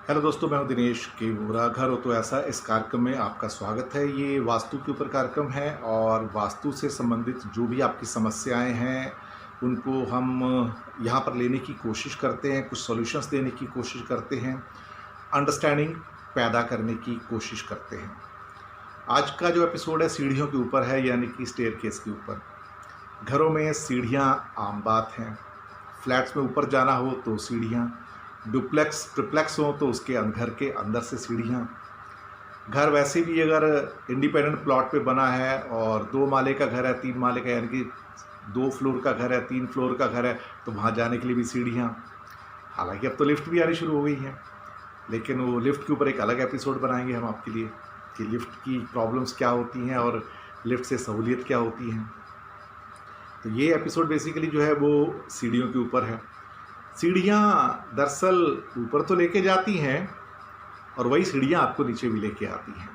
Hello दोस्तों, मैं हूं दिनेश के बुरा घर हो तो ऐसा इस कार्यक्रम में आपका स्वागत है। ये वास्तु के ऊपर कार्यक्रम है और वास्तु से संबंधित जो भी आपकी समस्याएं हैं उनको हम यहाँ पर लेने की कोशिश करते हैं, कुछ सॉल्यूशंस देने की कोशिश करते हैं, अंडरस्टैंडिंग पैदा करने की कोशिश करते हैं। आज का जो एपिसोड है सीढ़ियों के ऊपर है, यानी कि स्टेयरकेस के ऊपर। घरों में सीढ़ियाँ आम बात हैं। फ्लैट्स में ऊपर जाना हो तो सीढ़ियाँ, डुप्लेक्स ट्रिप्लेक्स हो तो उसके घर के अंदर से सीढ़ियाँ। घर वैसे भी अगर इंडिपेंडेंट प्लॉट पे बना है और 2 माले का घर है, 3 माले का, यानी कि 2 फ्लोर का घर है, 3 फ्लोर का घर है, तो वहाँ जाने के लिए भी सीढ़ियाँ। हालांकि अब तो लिफ्ट भी आनी शुरू हो गई हैं, लेकिन वो लिफ्ट के ऊपर एक अलग एपिसोड बनाएंगे हम आपके लिए कि लिफ्ट की प्रॉब्लम्स क्या होती हैं और लिफ्ट से सहूलियत क्या होती हैं। तो ये एपिसोड बेसिकली जो है वो सीढ़ियों के ऊपर है। सीढ़ियाँ दरअसल ऊपर तो लेके जाती हैं और वही सीढ़ियाँ आपको नीचे भी लेके आती हैं।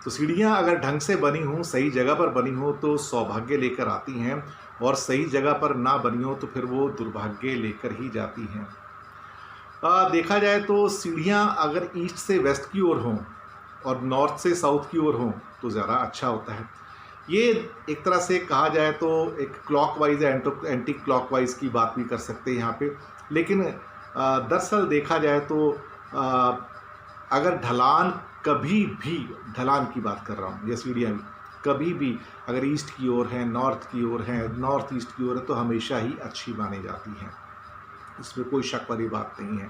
तो सीढ़ियाँ अगर ढंग से बनी हों, सही जगह पर बनी हो तो सौभाग्य लेकर आती हैं, और सही जगह पर ना बनी हो तो फिर वो दुर्भाग्य लेकर ही जाती हैं। देखा जाए तो सीढ़ियाँ अगर ईस्ट से वेस्ट की ओर हों और नॉर्थ से साउथ की ओर हों तो ज़्यादा अच्छा होता है। ये एक तरह से कहा जाए तो एक क्लॉकवाइज या एंटी क्लॉकवाइज की बात भी कर सकते हैं यहाँ पे। लेकिन दरअसल देखा जाए तो अगर ढलान कभी भी, ढलान की बात कर रहा हूँ, या सीढ़ियाँ भी कभी भी अगर ईस्ट की ओर हैं, नॉर्थ की ओर हैं, नॉर्थ ईस्ट की ओर है, तो हमेशा ही अच्छी मानी जाती हैं। इसमें कोई शक वाली बात नहीं है।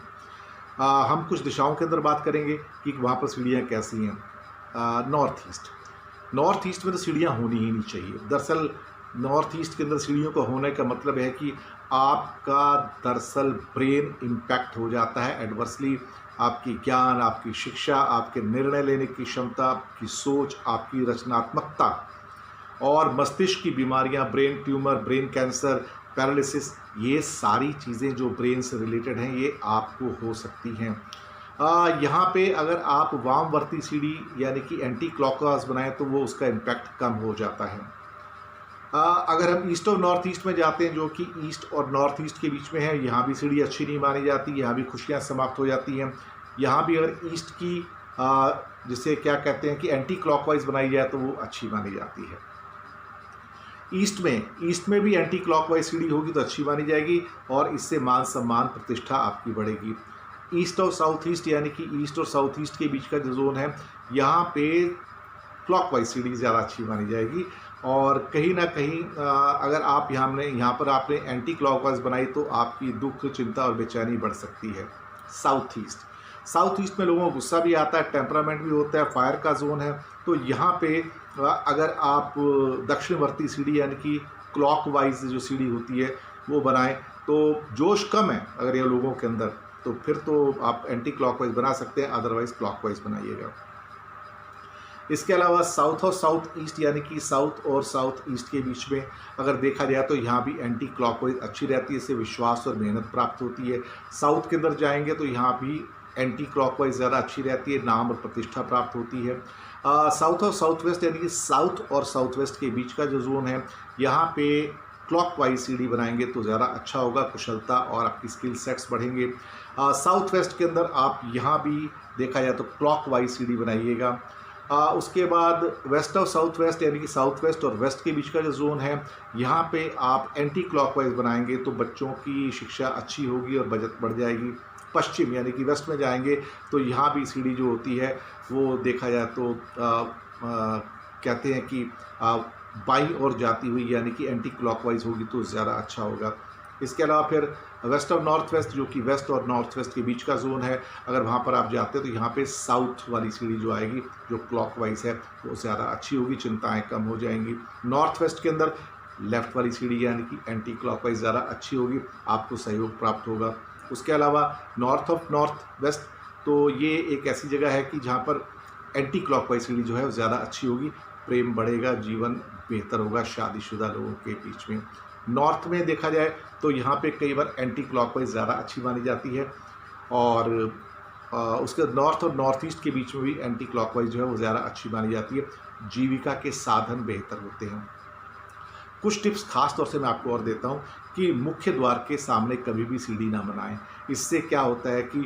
हम कुछ दिशाओं के अंदर बात करेंगे कि वहाँ पर सीढ़ियाँ कैसी हैं। नॉर्थ ईस्ट में तो सीढ़ियाँ होनी ही नहीं चाहिए। दरअसल नॉर्थ ईस्ट के अंदर सीढ़ियों का होने का मतलब है कि आपका दरअसल ब्रेन इम्पैक्ट हो जाता है एडवर्सली। आपकी ज्ञान, आपकी शिक्षा, आपके निर्णय लेने की क्षमता, आपकी सोच, आपकी रचनात्मकता और मस्तिष्क की बीमारियां, brain tumour, brain cancer, paralysis, ये सारी चीज़ें जो ब्रेन से रिलेटेड हैं ये आपको हो सकती हैं। यहाँ पे अगर आप वामवर्ती सीढ़ी यानी कि एंटी क्लॉकवाइज बनाएं तो वो उसका इम्पैक्ट कम हो जाता है। अगर हम ईस्ट और नॉर्थ ईस्ट में जाते हैं, जो कि ईस्ट और नॉर्थ ईस्ट के बीच में है, यहाँ भी सीढ़ी अच्छी नहीं मानी जाती, यहाँ भी खुशियाँ समाप्त हो जाती हैं। यहाँ भी अगर ईस्ट की जिसे क्या कहते हैं कि एंटी क्लॉकवाइज बनाई जाए तो वो अच्छी मानी जाती है। ईस्ट में भी एंटी क्लॉकवाइज सीढ़ी होगी तो अच्छी मानी जाएगी और इससे मान सम्मान, प्रतिष्ठा आपकी बढ़ेगी। ईस्ट और साउथ ईस्ट यानी कि ईस्ट और साउथ ईस्ट के बीच का जो जोन है, यहाँ पे क्लॉकवाइज सीढ़ी ज़्यादा अच्छी मानी जाएगी। और कहीं ना कहीं अगर आप यहाँ पर आपने एंटी क्लॉकवाइज बनाई तो आपकी दुख, चिंता और बेचैनी बढ़ सकती है। साउथ ईस्ट में लोगों को गुस्सा भी आता है, टेम्परामेंट भी होता है, फायर का जोन है। तो यहाँ पे अगर आप दक्षिणवर्ती सीढ़ी यानी कि क्लॉकवाइज जो सीढ़ी होती है वो बनाएं तो जोश कम है अगर ये लोगों के अंदर, तो फिर तो आप एंटी क्लॉकवाइज बना सकते हैं, अदरवाइज क्लॉकवाइज बनाइएगा। इसके अलावा साउथ और साउथ ईस्ट यानी कि साउथ और साउथ ईस्ट के बीच में अगर देखा जाए तो यहाँ भी एंटी क्लॉकवाइज अच्छी रहती है, इससे विश्वास और मेहनत प्राप्त होती है। साउथ के अंदर जाएंगे तो यहाँ भी एंटी क्लॉकवाइज ज़्यादा अच्छी रहती है, नाम और प्रतिष्ठा प्राप्त होती है। साउथ और साउथ वेस्ट यानी कि साउथ और साउथ वेस्ट के बीच का जो जोन है, यहाँ पे क्लॉकवाइज सीढ़ी बनाएंगे तो ज़्यादा अच्छा होगा, कुशलता और आपकी स्किल सेट्स बढ़ेंगे। साउथ वेस्ट के अंदर आप यहाँ भी देखा जाए तो क्लॉकवाइज सीढ़ी बनाइएगा। उसके बाद वेस्ट और साउथ वेस्ट यानी कि साउथ वेस्ट और वेस्ट के बीच का जो जोन है, यहाँ पे आप एंटी क्लॉकवाइज बनाएंगे तो बच्चों की शिक्षा अच्छी होगी और बचत बढ़ जाएगी। पश्चिम यानी कि वेस्ट में जाएंगे तो यहाँ भी सीढ़ी जो होती है वो देखा जाए तो कहते हैं कि बाईं ओर जाती हुई यानी कि एंटी क्लॉकवाइज होगी तो ज़्यादा अच्छा होगा। इसके अलावा फिर वेस्ट और नॉर्थ वेस्ट, जो कि वेस्ट और नॉर्थ वेस्ट के बीच का जोन है, अगर वहाँ पर आप जाते हैं तो यहाँ पे साउथ वाली सीढ़ी जो आएगी जो क्लॉकवाइज है वो ज़्यादा अच्छी होगी, चिंताएं कम हो जाएंगी। नॉर्थ वेस्ट के अंदर लेफ़्ट वाली सीढ़ी यानी कि एंटी क्लॉकवाइज ज़्यादा अच्छी होगी, आपको सहयोग प्राप्त होगा। उसके अलावा नॉर्थ ऑफ नॉर्थ वेस्ट, तो ये एक ऐसी जगह है कि जहाँ पर एंटी क्लॉकवाइज सीढ़ी जो है वो ज़्यादा अच्छी होगी, प्रेम बढ़ेगा, जीवन बेहतर होगा शादीशुदा लोगों के बीच में। नॉर्थ में देखा जाए तो यहाँ पे कई बार एंटी क्लॉकवाइज ज़्यादा अच्छी मानी जाती है, और उसके नॉर्थ और नॉर्थ ईस्ट के बीच में भी एंटी क्लॉकवाइज जो है वो ज़्यादा अच्छी मानी जाती है। जीविका के साधन बेहतर होते हैं। कुछ टिप्स खास तौर से मैं आपको और देता हूँ कि मुख्य द्वार के सामने कभी भी सीढ़ी ना बनाएं। इससे क्या होता है कि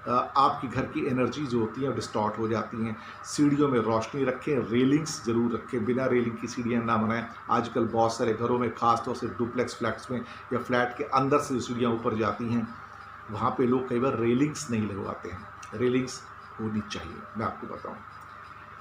आपकी घर की एनर्जी जो होती है डिस्टॉर्ट हो जाती हैं। सीढ़ियों में रोशनी रखें, रेलिंग्स ज़रूर रखें, बिना रेलिंग की सीढ़ियाँ ना बनाएं। आजकल बहुत सारे घरों में, ख़ास तौर से डुप्लेक्स फ्लैट्स में या फ्लैट के अंदर से जो सीढ़ियाँ ऊपर जाती हैं, वहाँ पे लोग कई बार रेलिंग्स नहीं लगवाते हैं। रेलिंग्स होनी चाहिए, मैं आपको बताऊँ।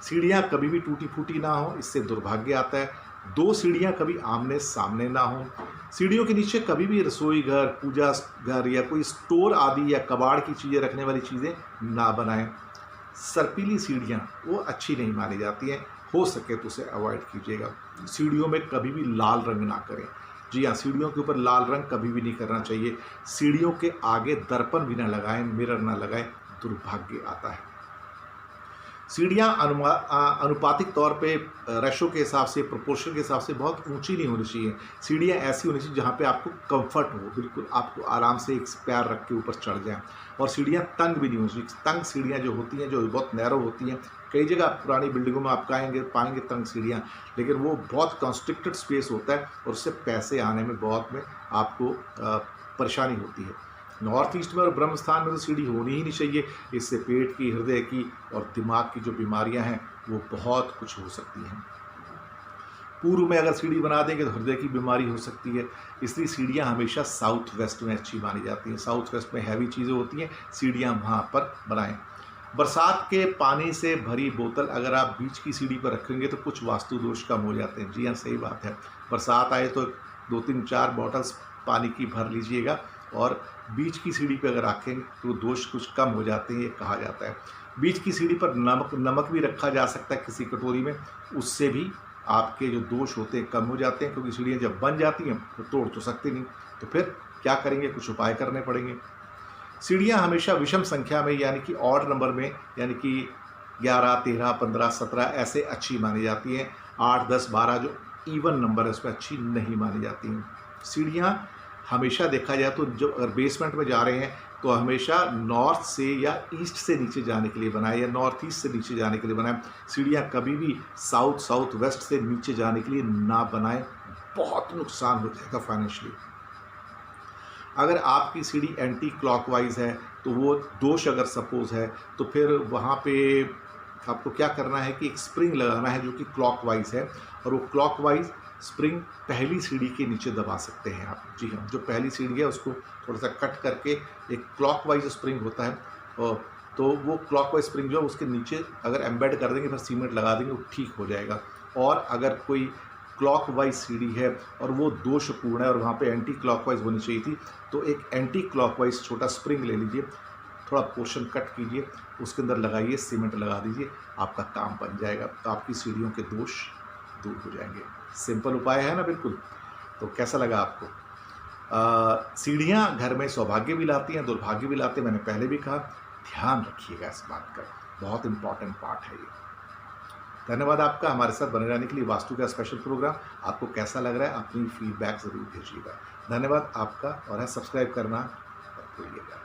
सीढ़ियाँ कभी भी टूटी फूटी ना हो, इससे दुर्भाग्य आता है। 2 सीढ़ियाँ कभी आमने सामने ना हो। सीढ़ियों के नीचे कभी भी रसोई घर, पूजा घर या कोई स्टोर आदि या कबाड़ की चीज़ें रखने वाली चीज़ें ना बनाएं। सर्पीली सीढ़ियाँ वो अच्छी नहीं मानी जाती हैं, हो सके तो उसे अवॉइड कीजिएगा। सीढ़ियों में कभी भी लाल रंग ना करें। जी हाँ, सीढ़ियों के ऊपर लाल रंग कभी भी नहीं करना चाहिए। सीढ़ियों के आगे दर्पण भी ना लगाएं, मिरर ना लगाएं, दुर्भाग्य आता है। सीढ़ियाँ अनुपातिक तौर पे रेशो के हिसाब से, प्रोपोर्शन के हिसाब से बहुत ऊंची नहीं होनी चाहिए। सीढ़ियाँ ऐसी होनी चाहिए जहाँ पे आपको कंफर्ट हो, बिल्कुल आपको आराम से एक पैर रख के ऊपर चढ़ जाएं। और सीढ़ियाँ तंग भी नहीं होनी चाहिए। तंग सीढ़ियाँ जो होती हैं, जो बहुत नैरो होती हैं, कई जगह पुरानी बिल्डिंगों में आप पाएंगे तंग सीढ़ियाँ, लेकिन वो बहुत कंस्ट्रिक्टेड स्पेस होता है और उससे पैसे आने में बहुत में आपको परेशानी होती है। नॉर्थ ईस्ट में और ब्रह्म स्थान में तो सीढ़ी होनी ही नहीं चाहिए। इससे पेट की, हृदय की और दिमाग की जो बीमारियां हैं वो बहुत कुछ हो सकती हैं। पूर्व में अगर सीढ़ी बना देंगे तो हृदय की बीमारी हो सकती है। इसलिए सीढ़ियां हमेशा साउथ वेस्ट में अच्छी मानी जाती हैं। साउथ वेस्ट में हैवी चीज़ें होती हैं, सीढ़ियां वहाँ पर बनाएं। बरसात के पानी से भरी बोतल अगर आप बीच की सीढ़ी पर रखेंगे तो कुछ वास्तु दोष कम हो जाते हैं। जी हाँ, सही बात है। बरसात आए तो 2-3-4 बॉटल्स पानी की भर लीजिएगा और बीच की सीढ़ी पे अगर रखेंगे तो दोष कुछ कम हो जाते हैं, ये कहा जाता है। बीच की सीढ़ी पर नमक भी रखा जा सकता है किसी कटोरी में, उससे भी आपके जो दोष होते हैं कम हो जाते हैं। क्योंकि सीढ़ियाँ जब बन जाती हैं तो तोड़ तो सकते नहीं, तो फिर क्या करेंगे, कुछ उपाय करने पड़ेंगे। सीढ़ियाँ हमेशा विषम संख्या में, यानी कि ऑड नंबर में, यानी कि 11, 13, 15, 17 ऐसे अच्छी मानी जाती हैं। 8, 10, 12 जो इवन नंबर है उसमें अच्छी नहीं मानी जाती हैं। सीढ़ियाँ हमेशा देखा जाए तो जो अगर बेसमेंट में जा रहे हैं तो हमेशा नॉर्थ से या ईस्ट से नीचे जाने के लिए बनाएं या नॉर्थ ईस्ट से नीचे जाने के लिए बनाएं। सीढ़ियाँ कभी भी साउथ वेस्ट से नीचे जाने के लिए ना बनाएं, बहुत नुकसान हो जाएगा फाइनेंशियली। अगर आपकी सीढ़ी एंटी क्लॉकवाइज है तो वो दोष अगर सपोज है तो फिर वहाँ पे आपको क्या करना है कि एक स्प्रिंग लगाना है जो कि क्लॉकवाइज है, और वो क्लॉकवाइज स्प्रिंग पहली सीढ़ी के नीचे दबा सकते हैं आप। जी हाँ, जो पहली सीढ़ी है उसको थोड़ा सा कट करके एक क्लॉकवाइज स्प्रिंग होता है, और तो वो क्लॉकवाइज स्प्रिंग जो है उसके नीचे अगर एम्बेड कर देंगे, फिर सीमेंट लगा देंगे, वो ठीक हो जाएगा। और अगर कोई क्लॉकवाइज सीढ़ी है और वो दोषपूर्ण है और वहाँ पे एंटी क्लॉकवाइज होनी चाहिए थी, तो एक एंटी क्लॉकवाइज छोटा स्प्रिंग ले लीजिए, थोड़ा पोर्शन कट कीजिए, उसके अंदर लगाइए, सीमेंट लगा दीजिए, आपका काम बन जाएगा। तो आपकी सीढ़ियों के दोष दूर हो जाएंगे। सिंपल उपाय है ना, बिल्कुल। तो कैसा लगा आपको? सीढ़ियाँ घर में सौभाग्य भी लाती हैं, दुर्भाग्य भी लाती हैं। मैंने पहले भी कहा, ध्यान रखिएगा इस बात का, बहुत इंपॉर्टेंट पार्ट है ये। धन्यवाद आपका हमारे साथ बने रहने के लिए। वास्तु का स्पेशल प्रोग्राम आपको कैसा लग रहा है, अपनी फीडबैक ज़रूर भेजिएगा। धन्यवाद आपका, और सब्सक्राइब करना मत भूलिएगा।